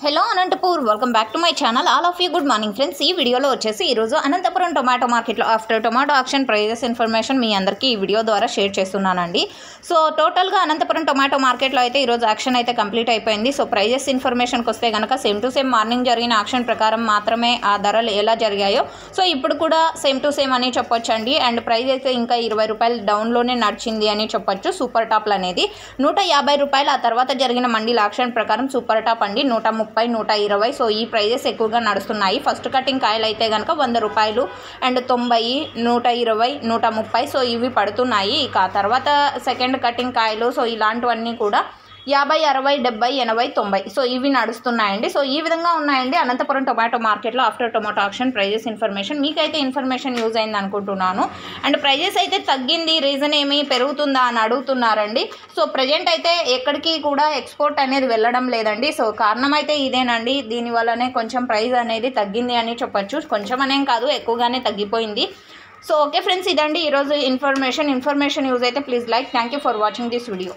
Hello Anantapur welcome back to my channel all of you good morning friends. ఈ వీడియోలో వచ్చేసి ఈరోజు అనంతపురం టొమాటో మార్కెట్లో after tomato auction prices information మీ అందరికీ ఈ వీడియో ద్వారా షేర్ చేస్తున్నానండి. సో టోటల్గా అనంతపురం టొమాటో మార్కెట్లో అయితే ఈరోజు ఆక్షన్ అయితే కంప్లీట్ అయిపోయింది. సో ప్రైజెస్ ఇన్ఫర్మేషన్కి వస్తే కనుక సేమ్ టు సేమ్ మార్నింగ్ జరిగిన ఆక్షన్ ప్రకారం మాత్రమే ఆ ధరలు ఎలా జరిగాయో సో ఇప్పుడు కూడా సేమ్ టు సేమ్ అని చెప్పొచ్చండి. అండ్ ప్రైస్ అయితే ఇంకా 20 రూపాయలు డౌన్లోనే నడిచింది అని చెప్పొచ్చు. సూపర్ టాప్లు అనేది 150 రూపాయలు. ఆ తర్వాత జరిగిన మండీల ఆక్షన్ ప్రకారం సూపర్ టాప్ అండి 130, 120. సో ఈ ప్రైజెస్ ఎక్కువగా నడుస్తున్నాయి. ఫస్ట్ కటింగ్ కాయలు అయితే కనుక 100 రూపాయలు అండ్ 90, 120, 130 సో ఇవి పడుతున్నాయి. ఇక తర్వాత సెకండ్ కటింగ్ కాయలు సో ఇలాంటివన్నీ కూడా 50, 60, 70, 80, 90 సో ఇవి నడుస్తున్నాయండి. సో ఈ విధంగా ఉన్నాయండి అనంతపురం టొమాటో మార్కెట్లో after tomato auction prices information. మీకైతే ఇన్ఫర్మేషన్ యూజ్ అయింది అనుకుంటున్నాను. అండ్ ప్రైజెస్ అయితే తగ్గింది, రీజన్ ఏమి పెరుగుతుందా అని అడుగుతున్నారండి. సో ప్రజెంట్ అయితే ఎక్కడికి కూడా ఎక్స్పోర్ట్ అనేది వెళ్ళడం లేదండి. సో కారణం అయితే ఇదేనండి. దీనివల్లనే కొంచెం ప్రైస్ అనేది తగ్గింది అని చెప్పచ్చు. కొంచెం అనేం కాదు, ఎక్కువగానే తగ్గిపోయింది. సో ఓకే ఫ్రెండ్స్, ఇదండి ఈరోజు ఇన్ఫర్మేషన్ యూజ్ అయితే please like. Thank you for watching this video.